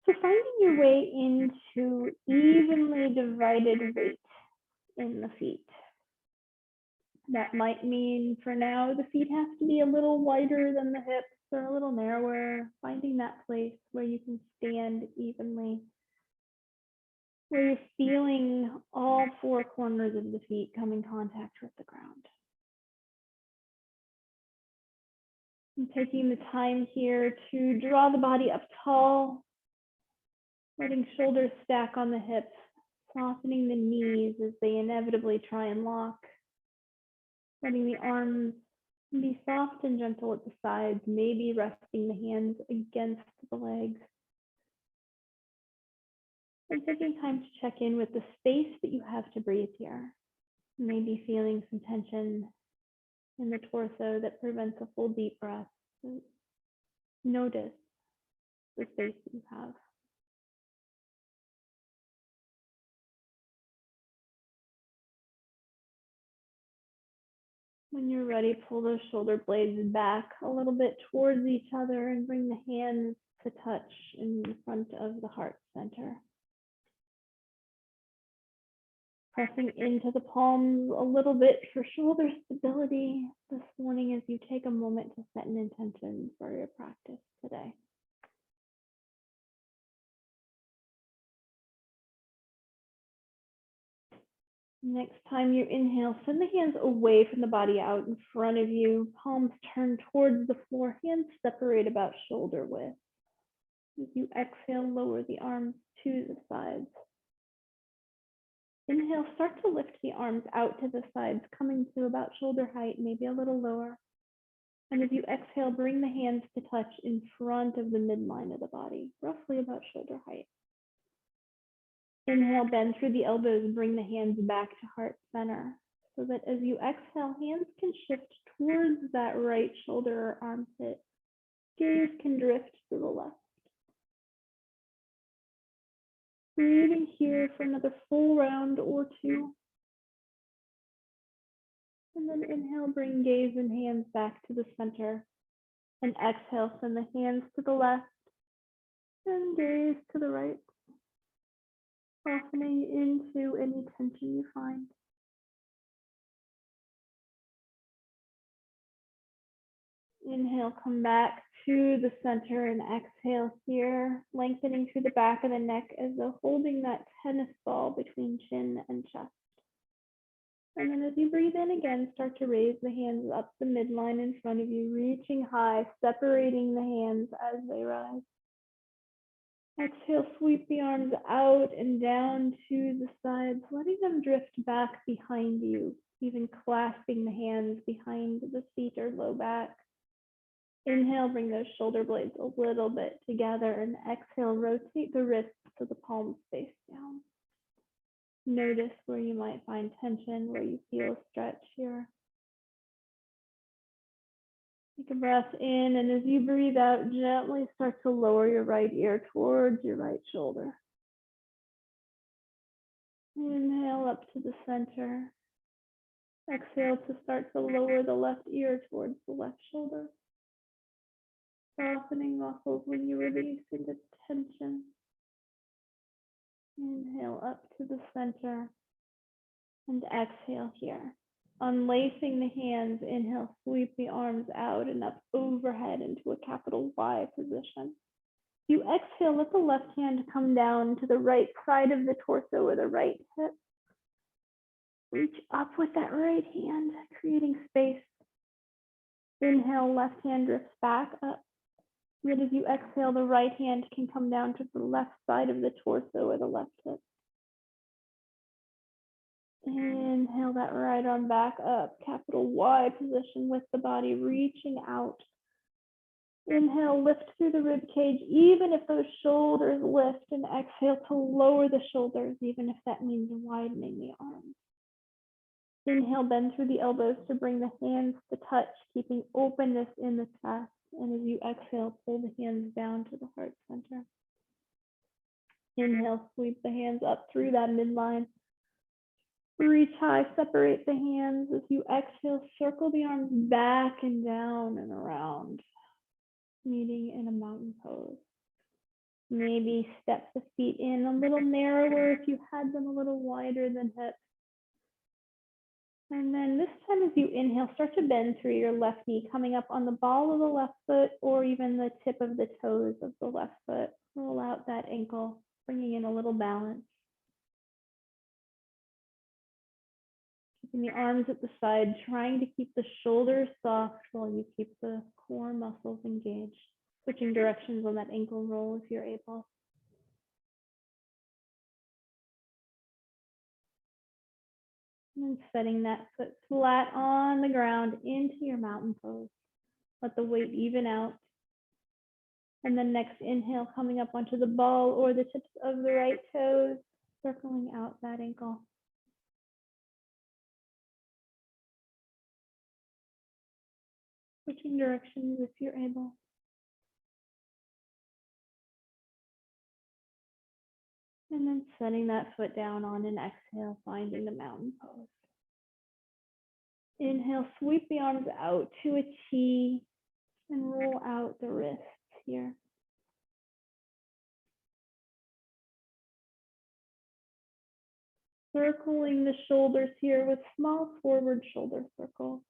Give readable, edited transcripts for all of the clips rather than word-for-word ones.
So finding your way into evenly divided weight in the feet. That might mean for now the feet have to be a little wider than the hips or a little narrower, finding that place where you can stand evenly, where you're feeling all four corners of the feet come in contact with the ground. And taking the time here to draw the body up tall, letting shoulders stack on the hips, softening the knees as they inevitably try and lock, letting the arms be soft and gentle at the sides, maybe resting the hands against the legs. And taking time to check in with the space that you have to breathe here. Maybe feeling some tension in the torso that prevents a full deep breath. Notice the space that you have. When you're ready, pull those shoulder blades back a little bit towards each other and bring the hands to touch in front of the heart center. Pressing into the palms a little bit for shoulder stability this morning as you take a moment to set an intention for your practice today. Next time you inhale, send the hands away from the body out in front of you. Palms turn towards the floor, hands separate about shoulder width. As you exhale, lower the arms to the sides. Inhale, start to lift the arms out to the sides, coming to about shoulder height, maybe a little lower. And as you exhale, bring the hands to touch in front of the midline of the body, roughly about shoulder height. Inhale, bend through the elbows and bring the hands back to heart center so that as you exhale, hands can shift towards that right shoulder or armpit. Gaze can drift to the left. Breathing here for another full round or two. And then inhale, bring gaze and hands back to the center. And exhale, send the hands to the left and gaze to the right. Softening into any tension you find. Inhale, come back to the center and exhale here, lengthening through the back of the neck as though holding that tennis ball between chin and chest. And then as you breathe in again, start to raise the hands up the midline in front of you, reaching high, separating the hands as they rise. Exhale, sweep the arms out and down to the sides, letting them drift back behind you, even clasping the hands behind the feet or low back. Inhale, bring those shoulder blades a little bit together, and exhale, rotate the wrists so the palms face down. Notice where you might find tension, where you feel stretch here. Take a breath in, and as you breathe out, gently start to lower your right ear towards your right shoulder. Inhale up to the center. Exhale to start to lower the left ear towards the left shoulder. Softening muscles when you release into tension. Inhale up to the center. And exhale here. Unlacing the hands, inhale, sweep the arms out and up overhead into a capital Y position. You exhale, let the left hand come down to the right side of the torso or the right hip. Reach up with that right hand, creating space. Inhale, left hand drifts back up. Yet as you exhale, the right hand can come down to the left side of the torso or the left hip. Inhale that right arm back up, capital Y position with the body reaching out. Inhale, lift through the rib cage, even if those shoulders lift, and exhale to lower the shoulders, even if that means widening the arms. Inhale, bend through the elbows to bring the hands to touch, keeping openness in the chest. And as you exhale, pull the hands down to the heart center. Inhale, sweep the hands up through that midline. Reach high, separate the hands. As you exhale, circle the arms back and down and around, meeting in a mountain pose. Maybe step the feet in a little narrower if you had them a little wider than hips. And then this time as you inhale, start to bend through your left knee, coming up on the ball of the left foot or even the tip of the toes of the left foot. Roll out that ankle, bringing in a little balance. Keeping the arms at the side, trying to keep the shoulders soft while you keep the core muscles engaged. Switching directions on that ankle roll if you're able. And setting that foot flat on the ground into your mountain pose. Let the weight even out. And then next inhale, coming up onto the ball or the tips of the right toes, circling out that ankle. Switching directions if you're able. And then setting that foot down on an exhale, finding the mountain pose. Inhale, sweep the arms out to a T and roll out the wrists here. Circling the shoulders here with small forward shoulder circles.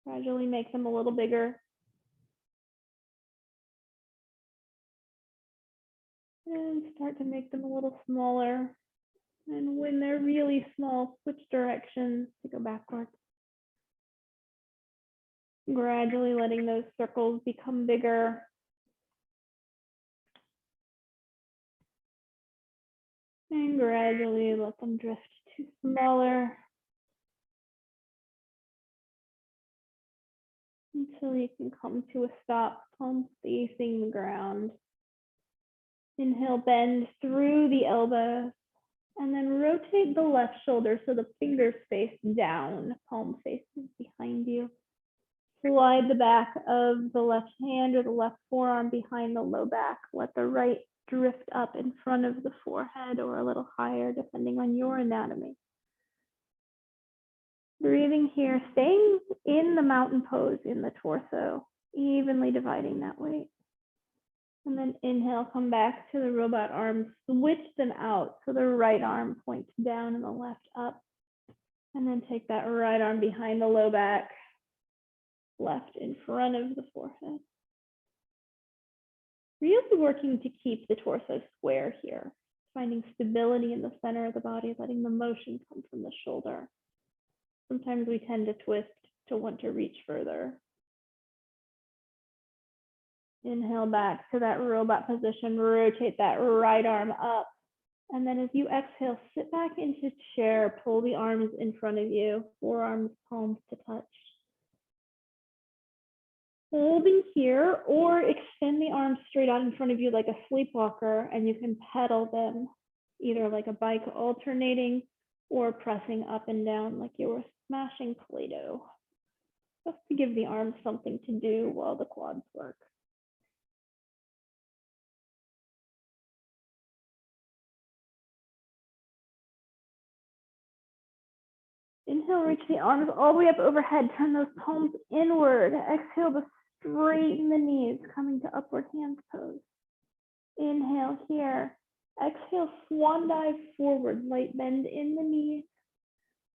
Gradually make them a little bigger. And start to make them a little smaller. And when they're really small, switch directions to go backwards. Gradually letting those circles become bigger. And gradually let them drift to smaller. Until you can come to a stop, palms facing the ground. Inhale, bend through the elbows. And then rotate the left shoulder so the fingers face down, palm faces behind you. Slide the back of the left hand or the left forearm behind the low back. Let the right drift up in front of the forehead or a little higher, depending on your anatomy. Breathing here, staying in the mountain pose in the torso, evenly dividing that weight. And then inhale, come back to the robot arms, switch them out. So the right arm points down and the left up. And then take that right arm behind the low back, left in front of the forehead. Really working to keep the torso square here, finding stability in the center of the body, letting the motion come from the shoulder. Sometimes we tend to twist to want to reach further. Inhale back to that robot position, rotate that right arm up. And then as you exhale, sit back into chair, pull the arms in front of you, forearms, palms to touch. Holding here, or extend the arms straight out in front of you like a sleepwalker, and you can pedal them, either like a bike alternating or pressing up and down like you were smashing Play-Doh. Just to give the arms something to do while the quads work. Inhale, reach the arms all the way up overhead. Turn those palms inward. Exhale to straighten the knees, coming to upward hand pose. Inhale here. Exhale, swan dive forward. Light bend in the knees.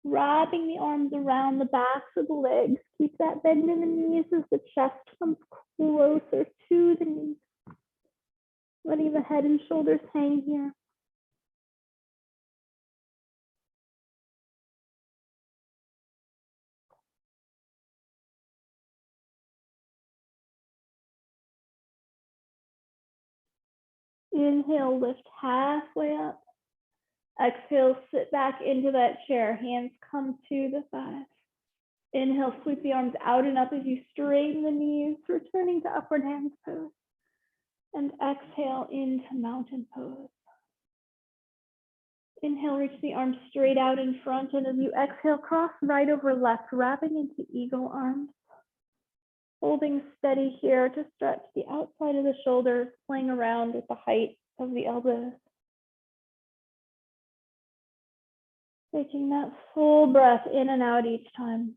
Wrapping the arms around the backs of the legs. Keep that bend in the knees as the chest comes closer to the knees. Letting the head and shoulders hang here. Inhale, lift halfway up. Exhale, sit back into that chair. Hands come to the thighs. Inhale, sweep the arms out and up as you straighten the knees, returning to upward hand pose. And exhale into mountain pose. Inhale, reach the arms straight out in front, and as you exhale, cross right over left, wrapping into eagle arms. Holding steady here to stretch the outside of the shoulders, playing around with the height of the elbows. Taking that full breath in and out each time.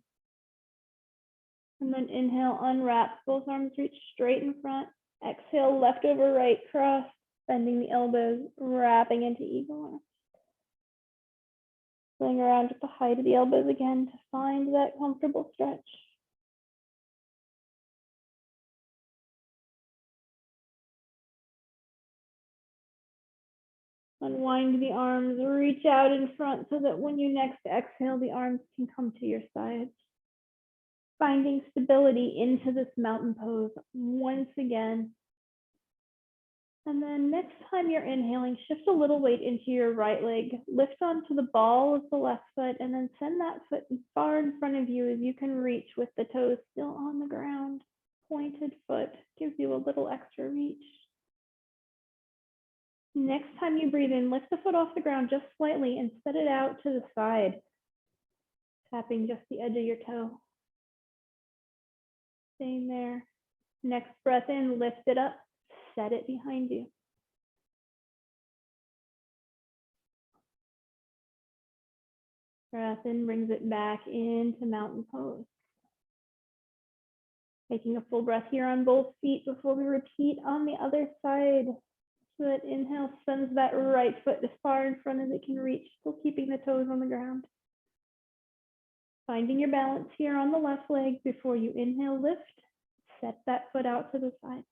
And then inhale, unwrap, both arms reach straight in front. Exhale, left over right cross, bending the elbows, wrapping into eagle arms. Going around at the height of the elbows again to find that comfortable stretch. Unwind the arms, reach out in front so that when you next exhale, the arms can come to your sides. Finding stability into this mountain pose once again. And then next time you're inhaling, shift a little weight into your right leg, lift onto the ball of the left foot, and then send that foot as far in front of you as you can reach with the toes still on the ground. Pointed foot gives you a little extra reach. Next time you breathe in, lift the foot off the ground just slightly and set it out to the side, tapping just the edge of your toe. Staying there. Next breath in, lift it up, set it behind you. Breath in brings it back into mountain pose. Taking a full breath here on both feet before we repeat on the other side. So that inhale sends that right foot as far in front as it can reach, still keeping the toes on the ground. Finding your balance here on the left leg before you inhale, lift, set that foot out to the side.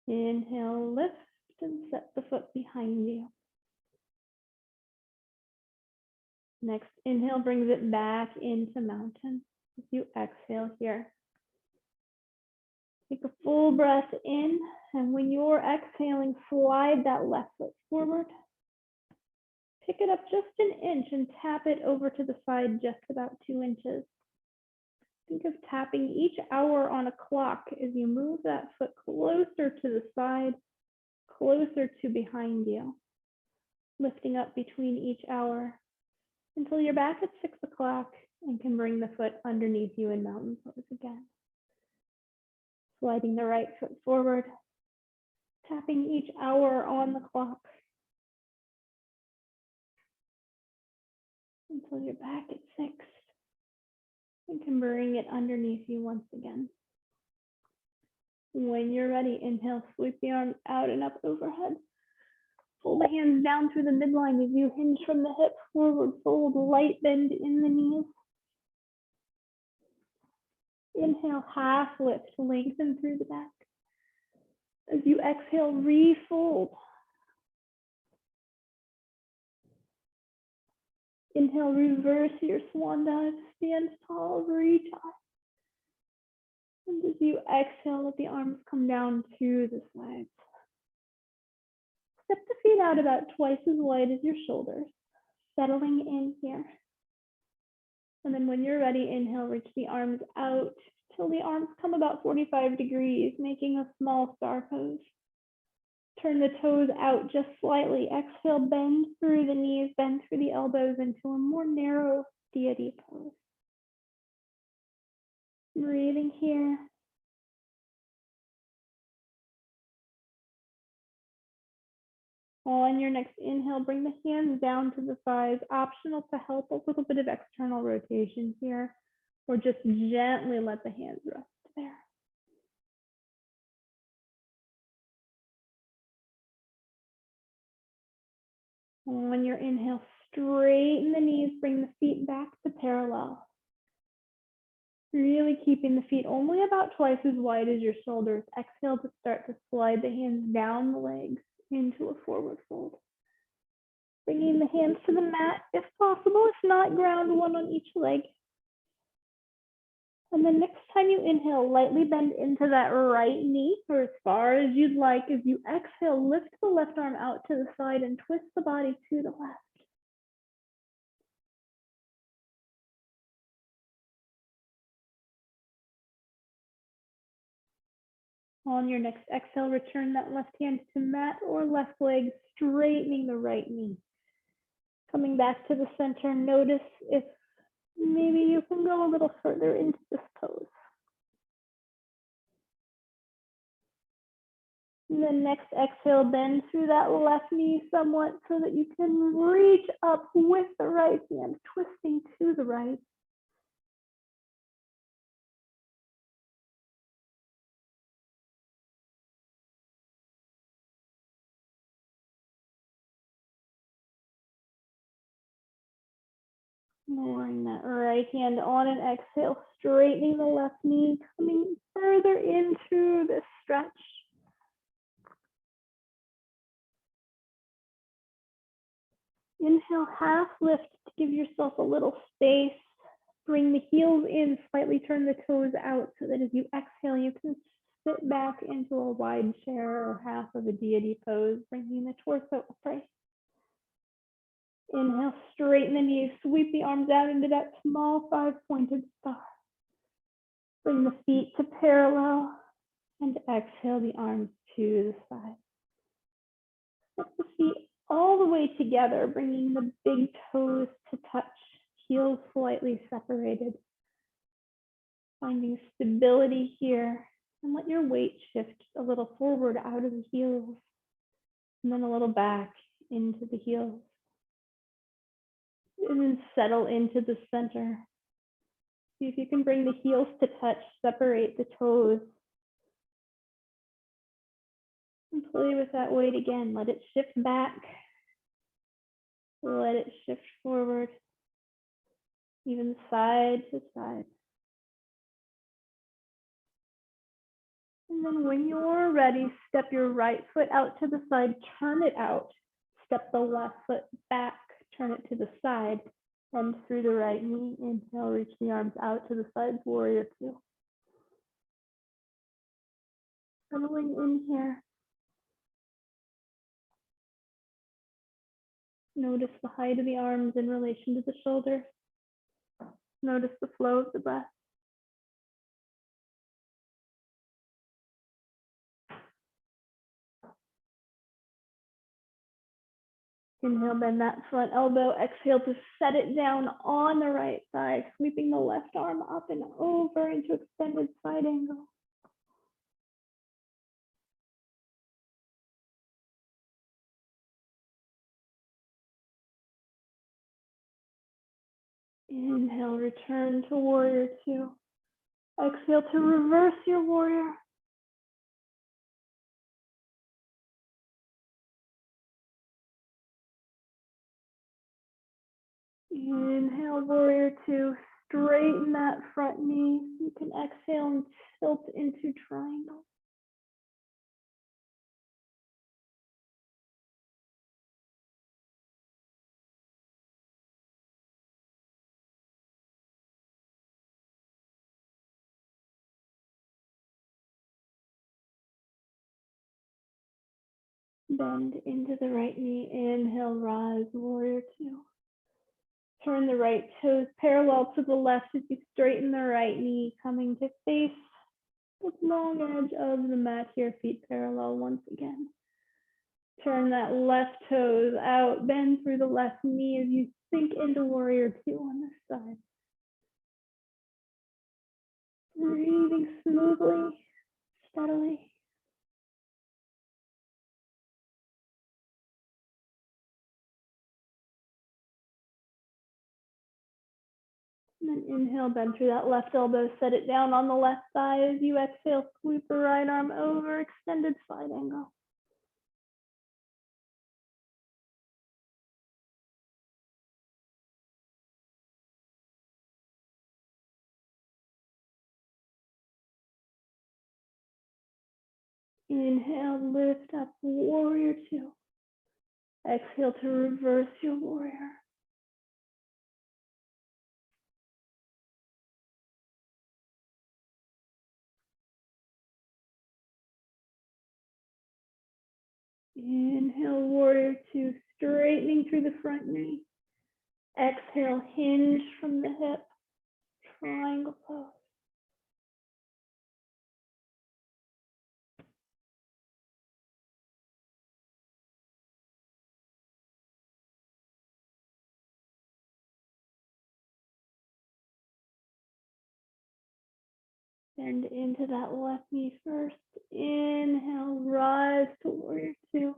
Inhale, lift, and set the foot behind you. Next, inhale brings it back into mountain. As you exhale here. Take a full breath in, and when you're exhaling, slide that left foot forward. Pick it up just an inch and tap it over to the side just about 2 inches. Think of tapping each hour on a clock as you move that foot closer to the side, closer to behind you, lifting up between each hour until you're back at 6 o'clock and can bring the foot underneath you in mountain pose again. Sliding the right foot forward, tapping each hour on the clock until you're back at 6 and can bring it underneath you once again. When you're ready, inhale, sweep the arms out and up overhead. Pull the hands down through the midline as you hinge from the hips, forward fold, light bend in the knees. Inhale, half lift, lengthen through the back. As you exhale, refold. Inhale, reverse your swan dive, stand tall, reach high. And as you exhale, let the arms come down to the sides. Step the feet out about twice as wide as your shoulders, settling in here. And then when you're ready, inhale, reach the arms out till the arms come about 45 degrees, making a small star pose. Turn the toes out just slightly. Exhale, bend through the knees, bend through the elbows into a more narrow deity pose. Breathing here. On your next inhale, bring the hands down to the thighs. Optional to help a little bit of external rotation here, or just gently let the hands rest there. On your inhale, straighten the knees, bring the feet back to parallel. Really keeping the feet only about twice as wide as your shoulders. Exhale to start to slide the hands down the legs into a forward fold. Bringing the hands to the mat if possible. If not, ground one on each leg. And then next time you inhale, lightly bend into that right knee or as far as you'd like. As you exhale, lift the left arm out to the side and twist the body to the left. On your next exhale, return that left hand to mat or left leg, straightening the right knee. Coming back to the center, notice if maybe you can go a little further into this pose. And then next exhale, bend through that left knee somewhat so that you can reach up with the right hand, twisting to the right. Lowering that right hand on an exhale, straightening the left knee, coming further into this stretch. Inhale, half lift to give yourself a little space. Bring the heels in, slightly turn the toes out so that as you exhale, you can sit back into a wide chair or half of a deity pose, bringing the torso upright. Inhale, straighten the knees, sweep the arms out into that small 5-pointed star. Bring the feet to parallel and exhale the arms to the side. Step the feet all the way together, bringing the big toes to touch, heels slightly separated. Finding stability here, and let your weight shift a little forward out of the heels, and then a little back into the heels. And then settle into the center. See if you can bring the heels to touch, separate the toes. And play with that weight again. Let it shift back. Let it shift forward, even side to side. And then when you're ready, step your right foot out to the side, turn it out. Step the left foot back, turn it to the side, and through the right knee. Inhale, reach the arms out to the sides, warrior two. Settling in here. Notice the height of the arms in relation to the shoulder. Notice the flow of the breath. Inhale, bend that front elbow. Exhale to set it down on the right side, sweeping the left arm up and over into extended side angle. Inhale, return to warrior two. Exhale to reverse your warrior. Inhale, warrior two. Straighten that front knee. You can exhale and tilt into triangle. Bend into the right knee. Inhale, rise, warrior two. Turn the right toes parallel to the left as you straighten the right knee, coming to face the long edge of the mat here, feet parallel once again. Turn that left toes out, bend through the left knee as you sink into warrior two on this side. Breathing smoothly, steadily. And then inhale, bend through that left elbow, set it down on the left thigh. As you exhale, sweep the right arm over, extended side angle. Inhale, lift up, warrior two. Exhale to reverse your warrior. Inhale, warrior two, straightening through the front knee. Exhale, hinge from the hip, triangle pose. Bend into that left knee first. Inhale, rise to warrior two.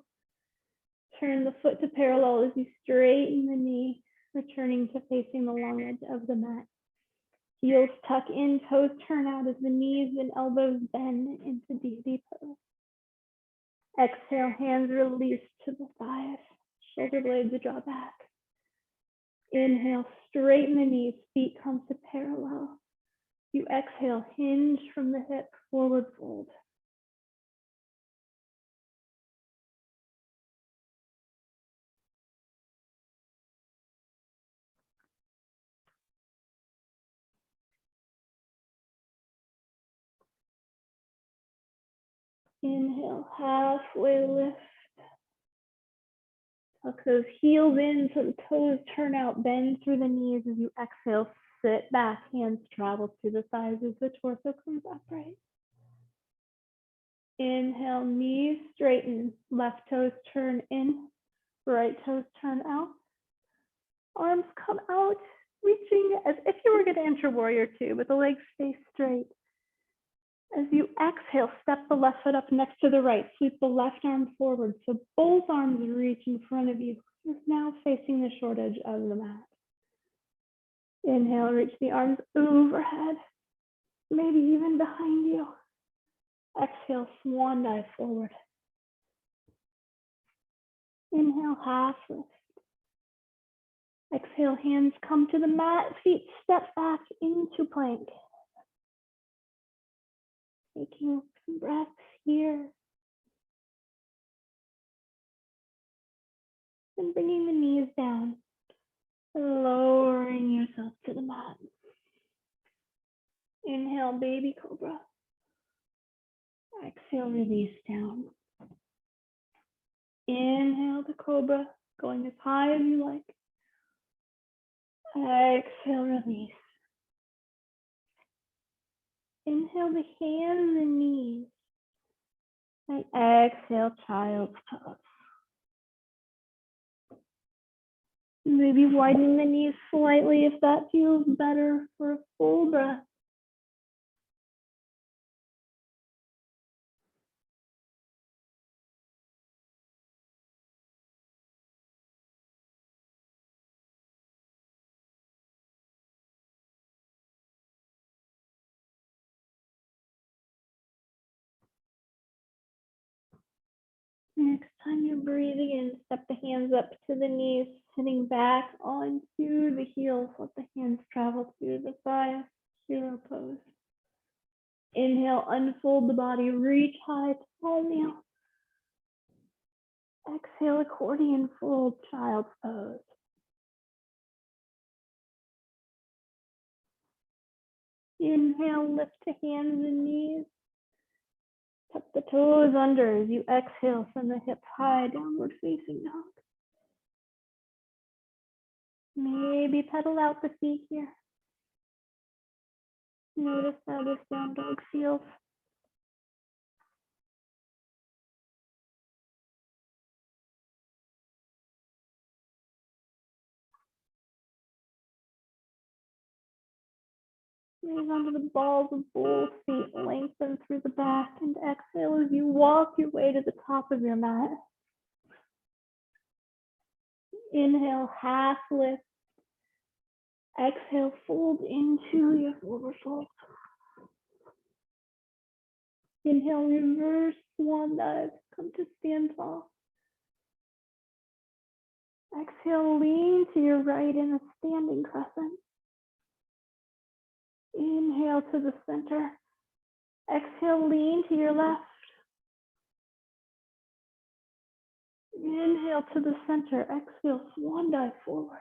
Turn the foot to parallel as you straighten the knee, returning to facing the long edge of the mat. Heels tuck in, toes turn out as the knees and elbows bend into deity pose. Exhale, hands release to the thighs. Shoulder blades draw back. Inhale, straighten the knees, feet come to parallel. You exhale, hinge from the hip, forward fold. Inhale, halfway lift. Tuck those heels in so the toes turn out, bend through the knees as you exhale, sit back, hands travel to the thighs as the torso comes upright. Inhale, knees straighten, left toes turn in, right toes turn out. Arms come out, reaching as if you were going to enter warrior two, but the legs stay straight. As you exhale, step the left foot up next to the right, sweep the left arm forward so both arms reach in front of you. You're now facing the short edge of the mat. Inhale, reach the arms overhead, maybe even behind you. Exhale, swan dive forward. Inhale, half lift. Exhale, hands come to the mat, feet step back into plank. Taking some breaths here. And bringing the knees down, lowering yourself to the mat. Inhale, baby cobra. Exhale, release down. Inhale the cobra, going as high as you like. Exhale, release. Inhale the hands and knees. And exhale, child's pose. Maybe widen the knees slightly if that feels better for a full breath. Next time you're breathing in, step the hands up to the knees, sitting back onto the heels. Let the hands travel through the thighs, hero pose. Inhale, unfold the body, reach high, tall kneel. Exhale, accordion fold, child's pose. Inhale, lift the hands and knees. Tuck the toes under as you exhale, send the hips high, downward facing dog. Maybe pedal out the feet here. Notice how this down dog feels. Move onto the balls of both feet, lengthen through the back, and exhale as you walk your way to the top of your mat. Inhale, half lift. Exhale, fold into your forward fold. Inhale, reverse swan dive, come to stand tall. Exhale, lean to your right in a standing crescent. Inhale to the center. Exhale, lean to your left. Inhale to the center. Exhale, swan dive forward.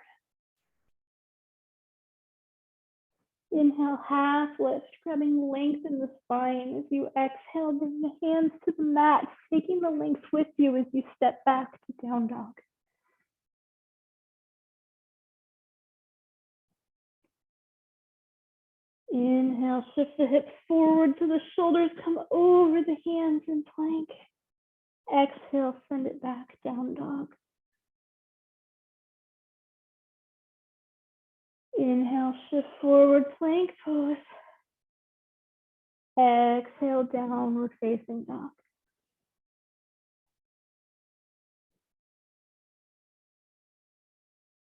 Inhale, half lift, grabbing length in the spine. As you exhale, bring the hands to the mat, taking the length with you as you step back to down dog. Inhale, shift the hips forward so the shoulders come over the hands in plank. Exhale, send it back, down dog. Inhale, shift forward, plank pose. Exhale, downward facing dog.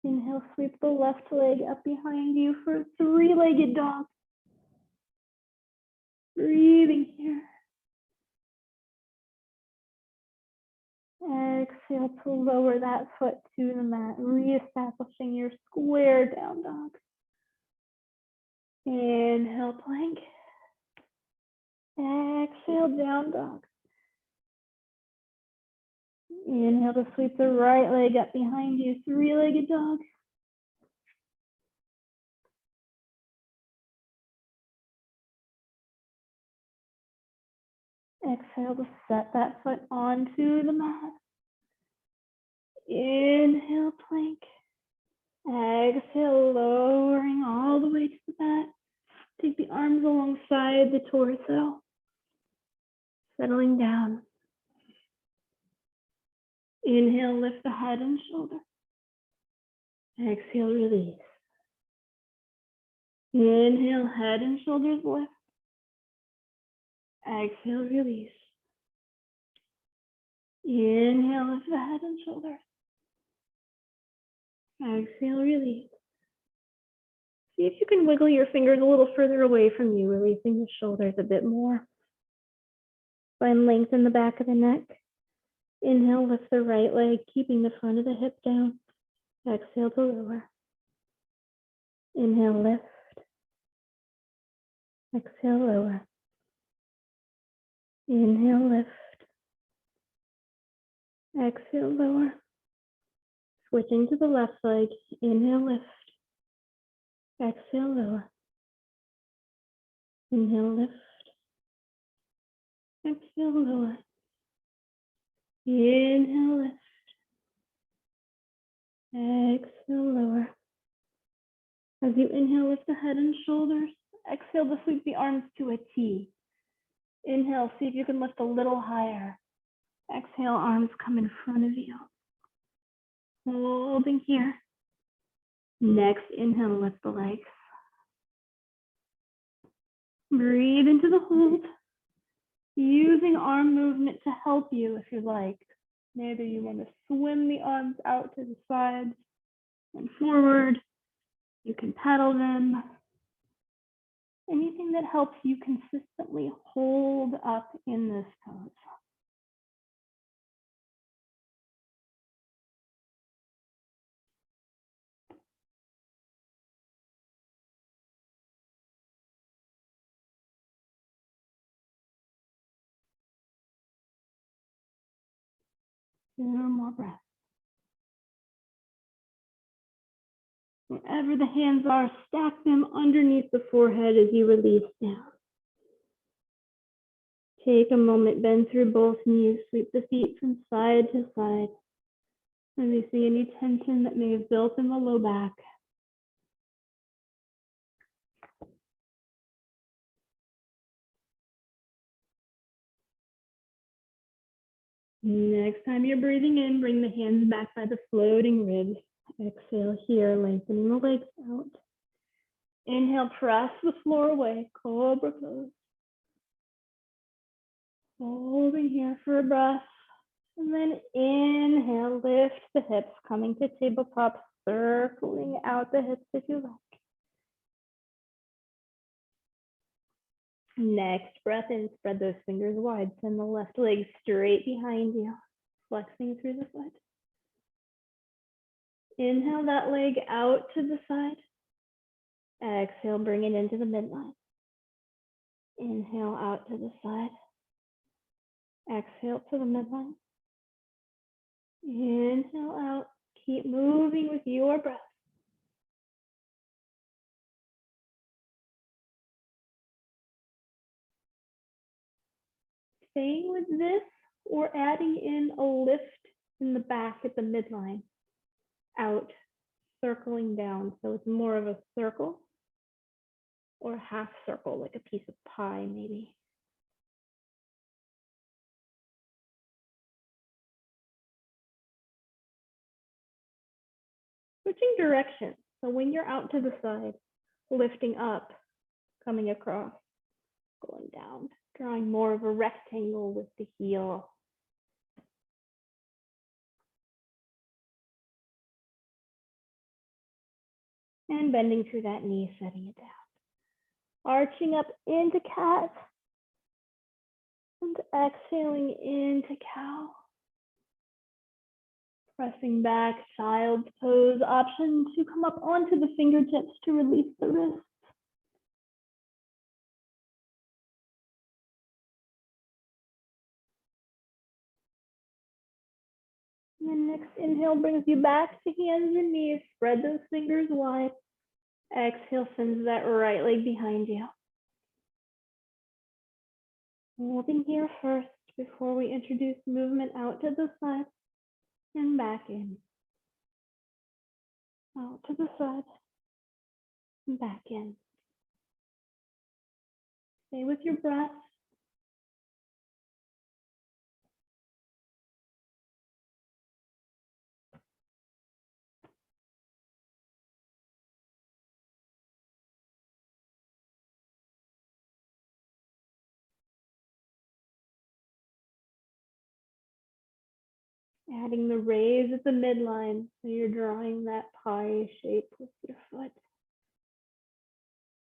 Inhale, sweep the left leg up behind you for a three-legged dog. Breathing here. Exhale to lower that foot to the mat, reestablishing your square down dog. Inhale, plank. Exhale, down dog. Inhale to sweep the right leg up behind you, three-legged dog. Exhale to set that foot onto the mat. Inhale, plank. Exhale, lowering all the way to the mat. Take the arms alongside the torso. Settling down. Inhale, lift the head and shoulder. Exhale, release. Inhale, head and shoulders lift. Exhale, release. Inhale, lift the head and shoulders. Exhale, release. See if you can wiggle your fingers a little further away from you, releasing the shoulders a bit more. Find length in the back of the neck. Inhale, lift the right leg, keeping the front of the hip down. Exhale to lower. Inhale, lift. Exhale, lower. Inhale, lift. Exhale, lower. Switching to the left leg. Inhale, lift. Exhale, lower. Inhale, lift. Exhale, lower. Inhale, lift. Exhale, lower. As you inhale, lift the head and shoulders. Exhale to sweep the arms to a T. Inhale, see if you can lift a little higher. Exhale, arms come in front of you. Holding here. Next, inhale, lift the legs. Breathe into the hold. Using arm movement to help you if you like. Maybe you want to swim the arms out to the sides and forward. You can pedal them. Anything that helps you consistently hold up in this pose. One more breath. Wherever the hands are, stack them underneath the forehead as you release down. Take a moment, bend through both knees, sweep the feet from side to side. Releasing any tension that may have built in the low back. Next time you're breathing in, bring the hands back by the floating ribs. Exhale here, lengthening the legs out. Inhale, press the floor away, cobra pose. Holding here for a breath. And then inhale, lift the hips, coming to tabletop, circling out the hips if you like. Next breath in, spread those fingers wide. Send the left leg straight behind you, flexing through the foot. Inhale that leg out to the side. Exhale, bring it into the midline. Inhale out to the side. Exhale to the midline. Inhale out. Keep moving with your breath. Staying with this or adding in a lift in the back at the midline. Out, circling down. So it's more of a circle or half circle, like a piece of pie maybe. Switching direction. So when you're out to the side, lifting up, coming across, going down, drawing more of a rectangle with the heel. And bending through that knee, setting it down. Arching up into cat. And exhaling into cow. Pressing back, child's pose, option to come up onto the fingertips to release the wrist. And then next inhale brings you back to hands and knees. Spread those fingers wide. Exhale sends that right leg behind you. Holding here first before we introduce movement out to the side and back in. Out to the side and back in. Stay with your breath. Adding the raise at the midline, so you're drawing that pie shape with your foot.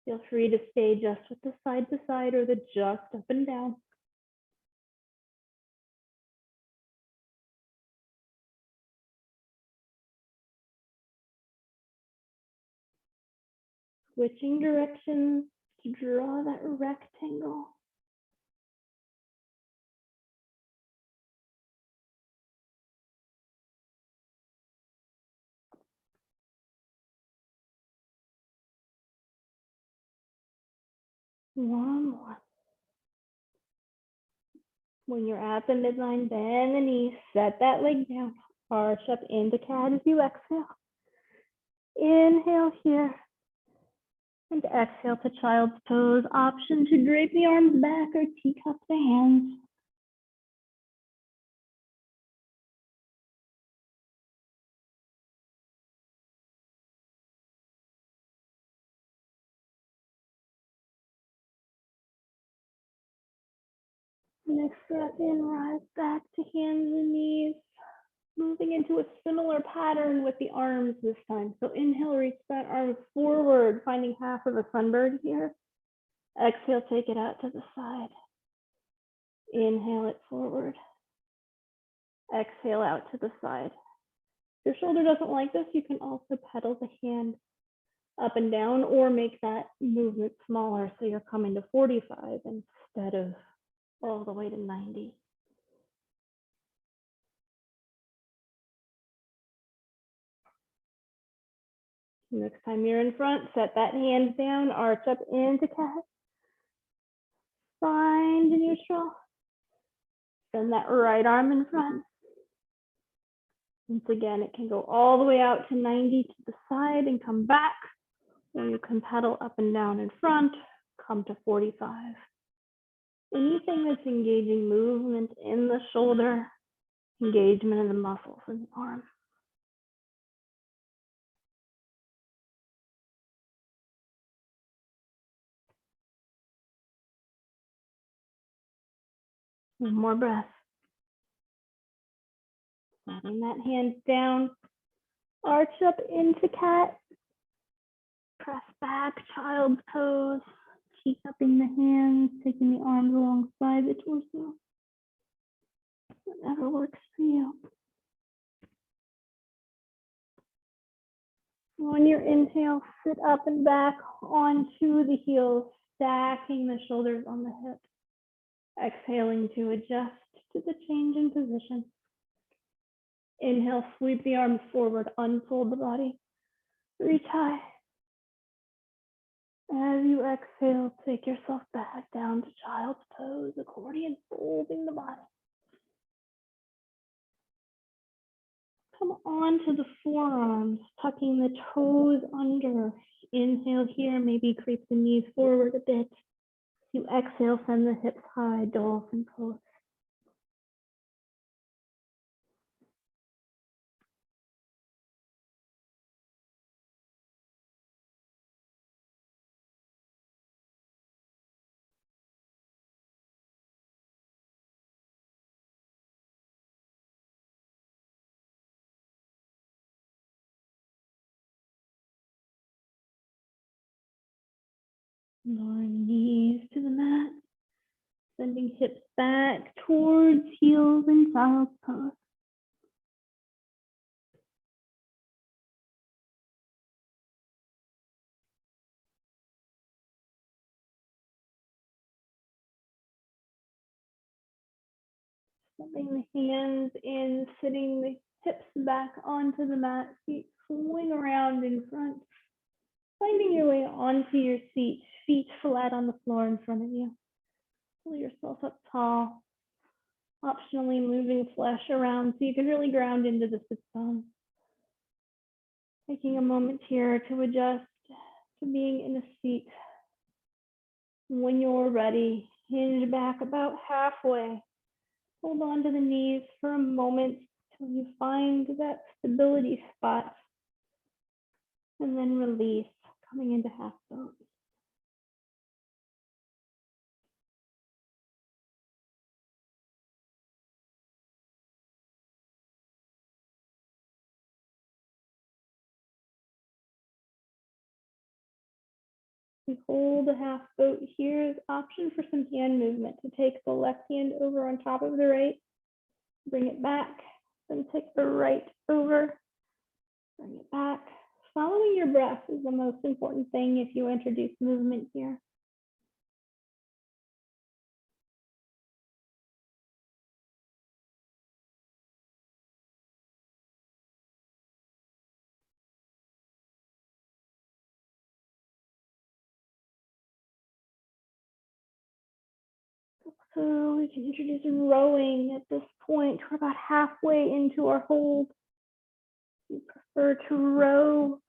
Feel free to stay just with the side to side or the just up and down. Switching directions to draw that rectangle. One more. When you're at the midline, bend the knees, set that leg down, arch up into cat as you exhale. Inhale here, and exhale to child's pose. Option to drape the arms back or teacup the hands. Next breath in, rise back to hands and knees. Moving into a similar pattern with the arms this time. So inhale, reach that arm forward, finding half of a sunbird here. Exhale, take it out to the side. Inhale it forward. Exhale out to the side. If your shoulder doesn't like this, you can also pedal the hand up and down or make that movement smaller so you're coming to 45 instead of all the way to 90. Next time you're in front, set that hand down, arch up into cat. Find neutral. Send that right arm in front. Once again, it can go all the way out to 90 to the side and come back. Or you can pedal up and down in front, come to 45. Anything that's engaging movement in the shoulder, engagement in the muscles in the arm. One more breath. Setting that hand down, arch up into cat. Press back, child's pose. Teacupping the hands, taking the arms alongside the torso. Whatever works for you. On your inhale, sit up and back onto the heels, stacking the shoulders on the hips. Exhaling to adjust to the change in position. Inhale, sweep the arms forward, unfold the body, reach high. As you exhale, take yourself back down to child's pose, accordion, folding the body. Come on to the forearms, tucking the toes under. Inhale here, maybe creep the knees forward a bit. You exhale, send the hips high, dolphin pose. Lowering knees to the mat, sending hips back towards heels in child's pose. Slipping the hands in, sitting the hips back onto the mat, feet swing around in front, finding your way onto your seat, feet flat on the floor in front of you. Pull yourself up tall, optionally moving flesh around so you can really ground into the sit bone. Taking a moment here to adjust to being in a seat. When you're ready, hinge back about halfway. Hold on to the knees for a moment till you find that stability spot. And then release, coming into half boat. We hold a half boat. Here's option for some hand movement to take the left hand over on top of the right, bring it back, then take the right over, bring it back. Following your breath is the most important thing if you introduce movement here. So we can introduce rowing at this point. We're about halfway into our hold. You prefer to row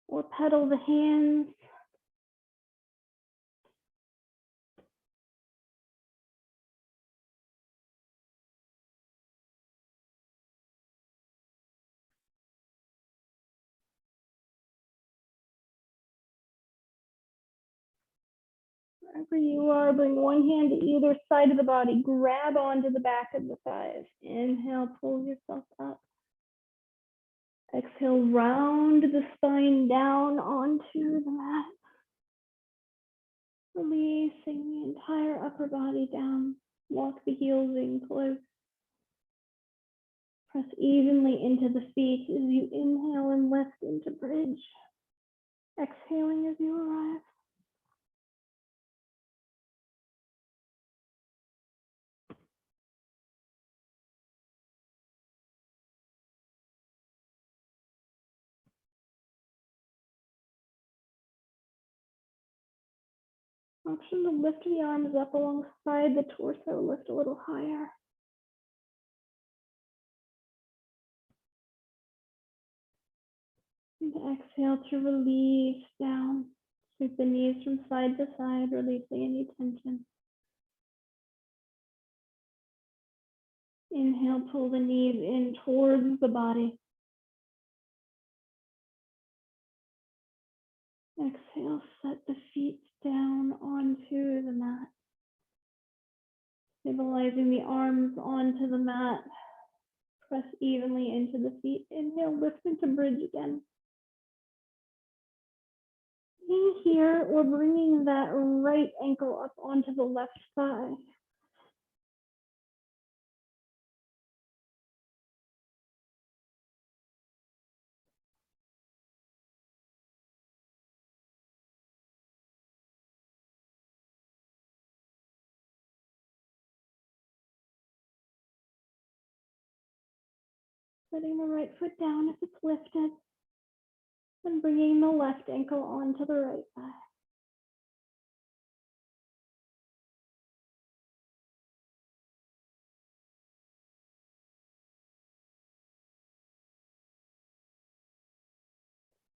or pedal the hands. Wherever you are, bring one hand to either side of the body. Grab onto the back of the thighs. Inhale, pull yourself up. Exhale, round the spine down onto the mat. Releasing the entire upper body down. Walk the heels in close. Press evenly into the feet as you inhale and lift into bridge. Exhaling as you arrive. Option to lift the arms up alongside the torso, lift a little higher. And exhale to release down. Sweep the knees from side to side, releasing any tension. Inhale, pull the knees in towards the body. Exhale, set the feet down onto the mat. Stabilizing the arms onto the mat. Press evenly into the feet. Inhale, lift into bridge again. In here, we're bringing that right ankle up onto the left thigh. Setting the right foot down if it's lifted. And bringing the left ankle onto the right thigh.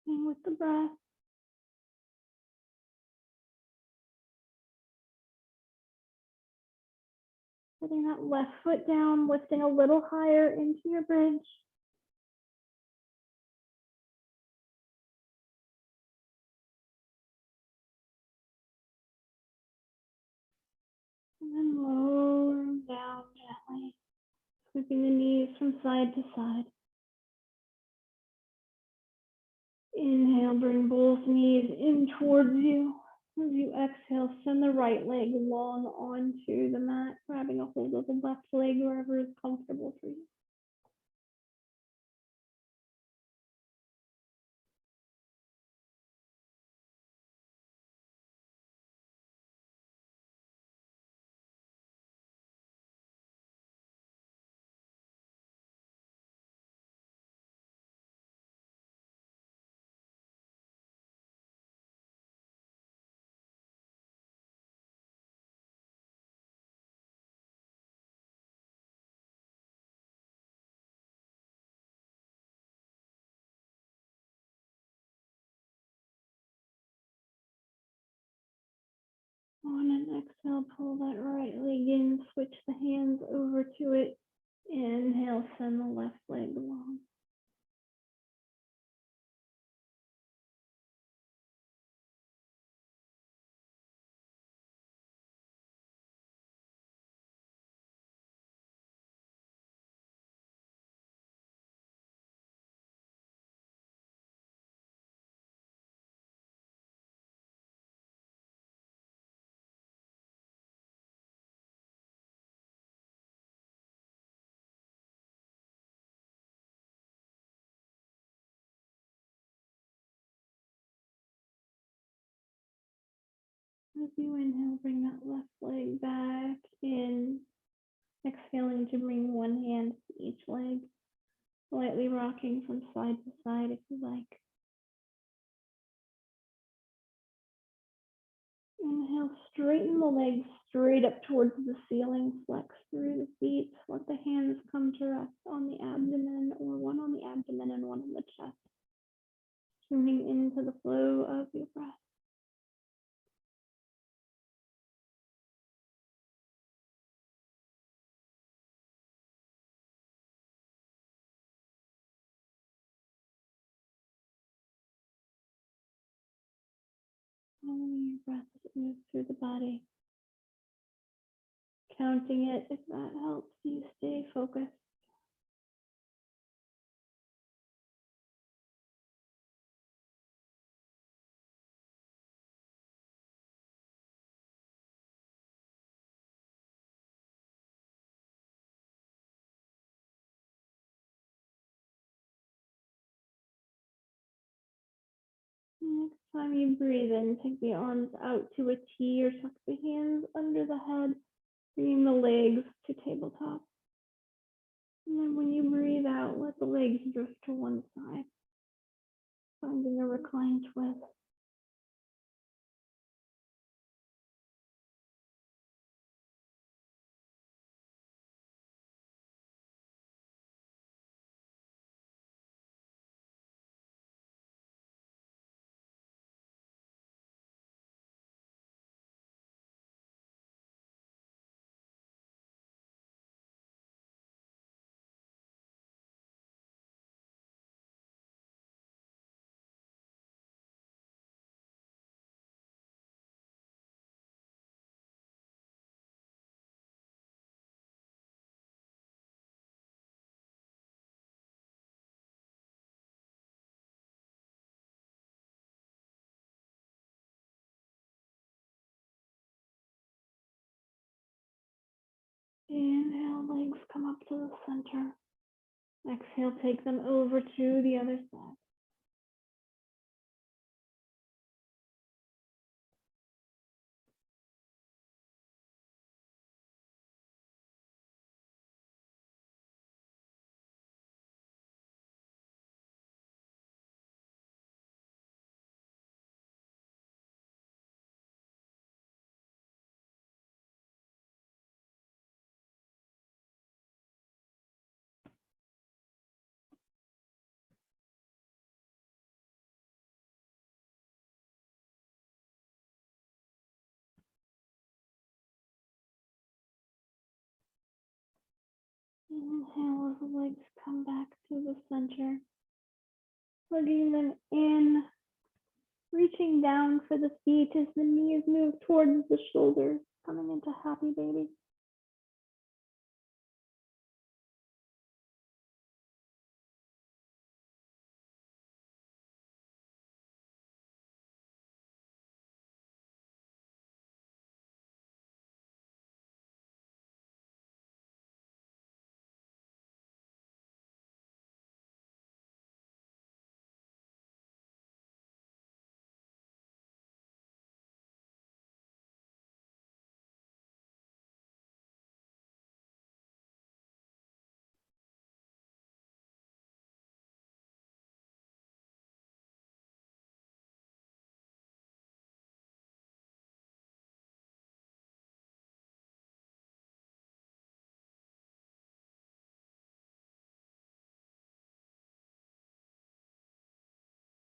And with the breath. Putting that left foot down, lifting a little higher into your bridge. And then lowering down gently, sweeping the knees from side to side. Inhale, bring both knees in towards you. As you exhale, send the right leg long onto the mat, grabbing a hold of the left leg wherever is comfortable for you. Exhale, pull that right leg in, switch the hands over to it. Inhale, send the left leg along. As you inhale, bring that left leg back in. Exhaling to bring one hand to each leg, slightly rocking from side to side if you like. Inhale, straighten the legs straight up towards the ceiling, flex through the feet. Let the hands come to rest on the abdomen, or one on the abdomen and one on the chest. Tuning into the flow of your breath. Following your breath as it moves through the body. Counting it if that helps you stay focused. Next time you breathe in, take the arms out to a T or tuck the hands under the head, bringing the legs to tabletop. And then when you breathe out, let the legs drift to one side, finding a reclined twist. Inhale, legs come up to the center. Exhale, take them over to the other side. Inhale as the legs come back to the center. Plugging them in, reaching down for the feet as the knees move towards the shoulders, coming into happy baby.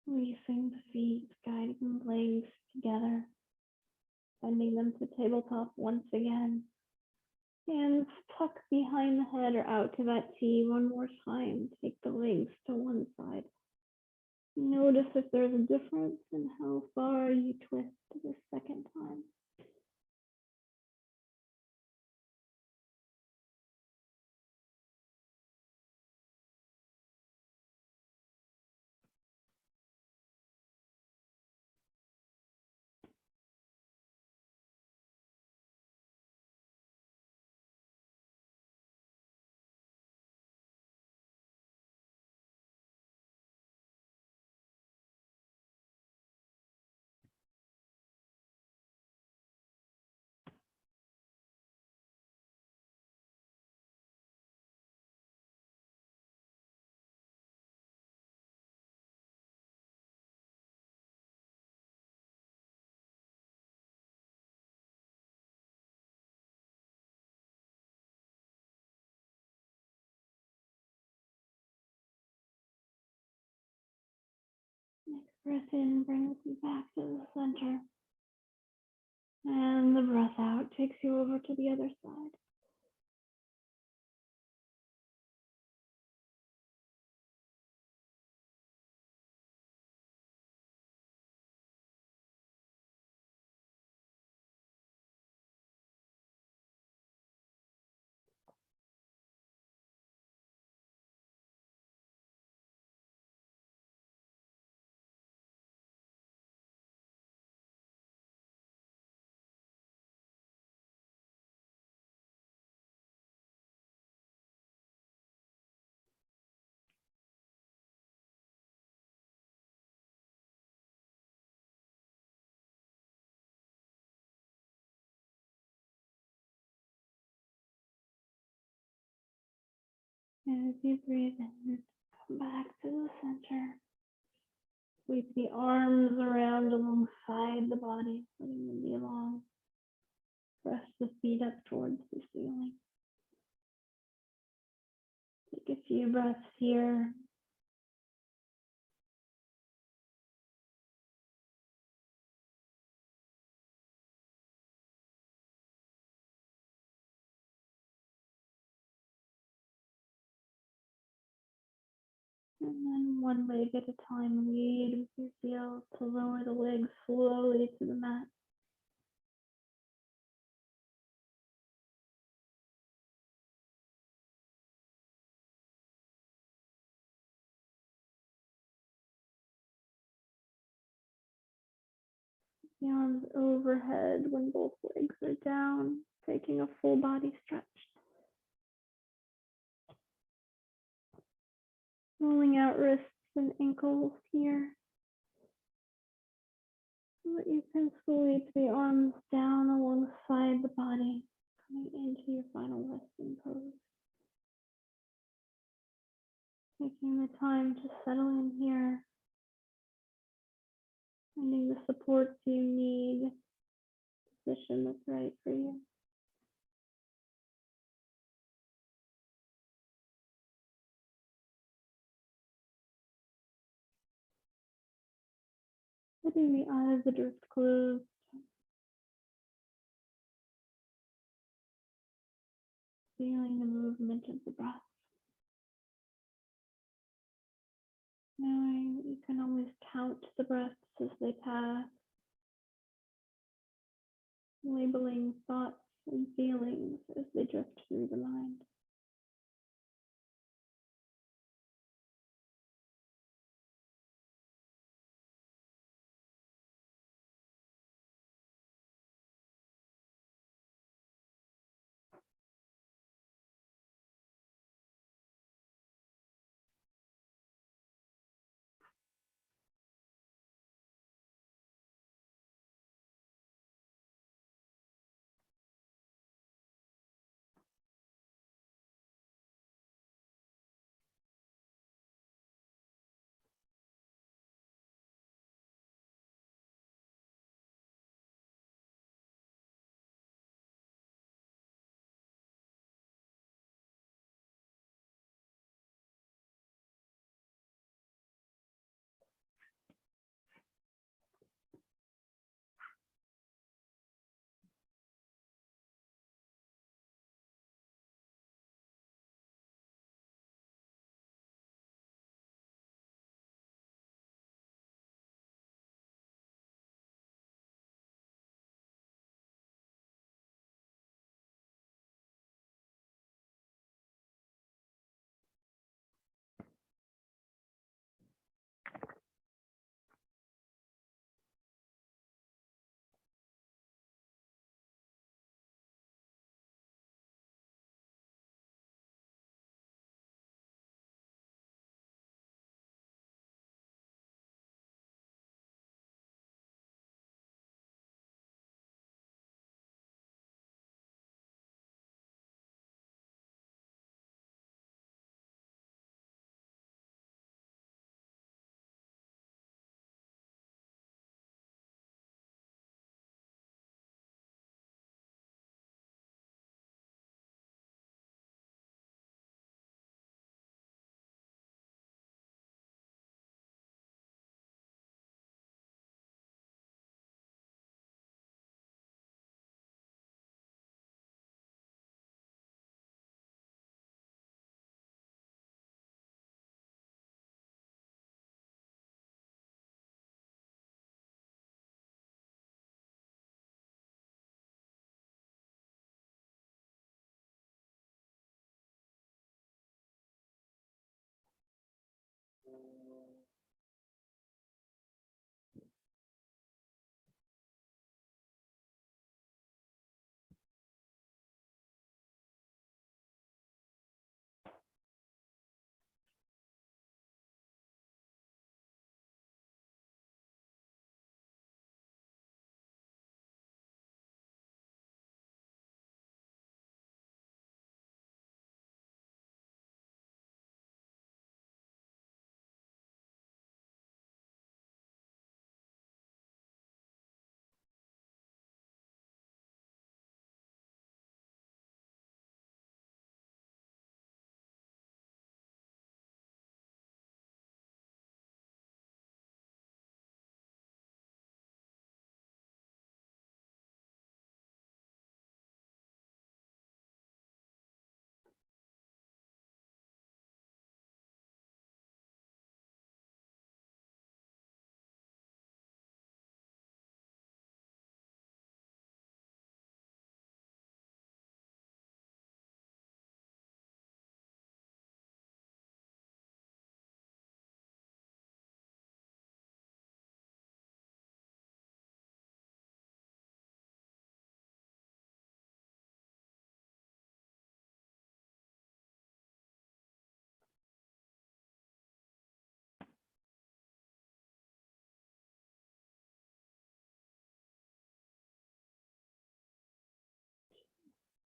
Releasing the feet, guiding the legs together. Bending them to tabletop once again. Hands tuck behind the head or out to that T one more time. Take the legs to one side. Notice if there's a difference in how far you twist the second time. Next breath in brings you back to the center. And the breath out takes you over to the other side. As you breathe in, come back to the center. Sweep the arms around alongside the body, letting them be long. Press the feet up towards the ceiling. Take a few breaths here. And then one leg at a time, lead with your heel to lower the legs slowly to the mat. The arms overhead when both legs are down, taking a full body stretch. Rolling out wrists and ankles here. So that you can sweep the arms down alongside the body, coming into your final resting pose. Taking the time to settle in here, finding the supports you need, position that's right for you. Letting the eyes drift closed. Feeling the movement of the breath. Knowing that you can always count the breaths as they pass. Labeling thoughts and feelings as they drift through the mind.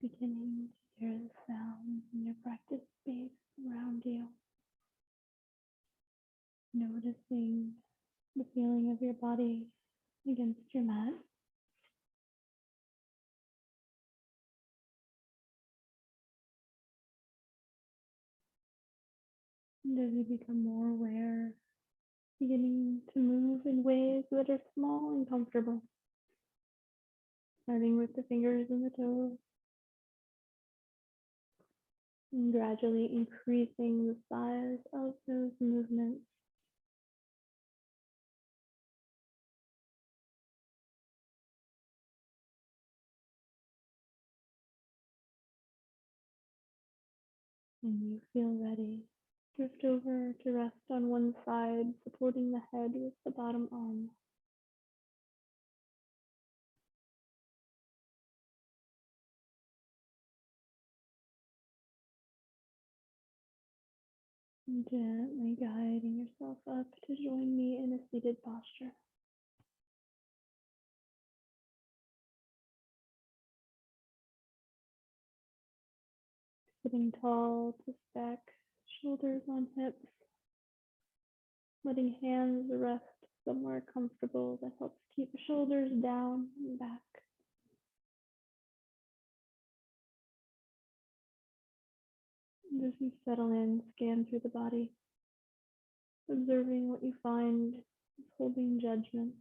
Beginning to hear the sounds in your practice space around you. Noticing the feeling of your body against your mat. And as you become more aware, beginning to move in ways that are small and comfortable. Starting with the fingers and the toes. And gradually increasing the size of those movements. And you feel ready. Drift over to rest on one side, supporting the head with the bottom arm. And gently guiding yourself up to join me in a seated posture. Sitting tall to stack shoulders on hips. Letting hands rest somewhere comfortable that helps keep shoulders down and back. And as you settle in, scan through the body, observing what you find, holding judgment.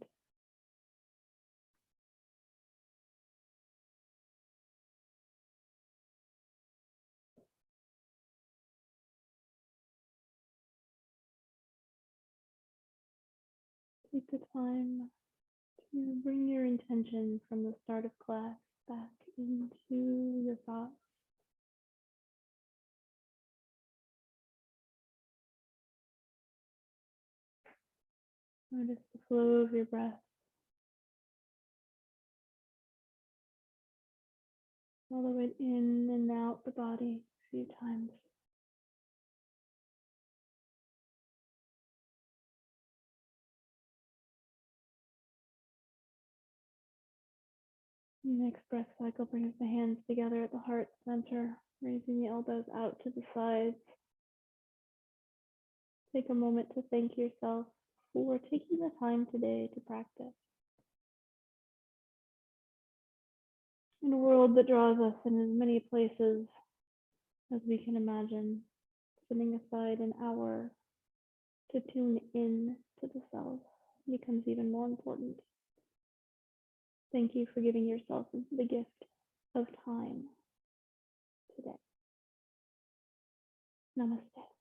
Take the time to bring your intention from the start of class back into your thoughts. Notice the flow of your breath. Follow it in and out the body a few times. Next breath cycle brings the hands together at the heart center, raising the elbows out to the sides. Take a moment to thank yourself for taking the time today to practice. In a world that draws us in as many places as we can imagine, setting aside an hour to tune in to the self becomes even more important. Thank you for giving yourself the gift of time today. Namaste.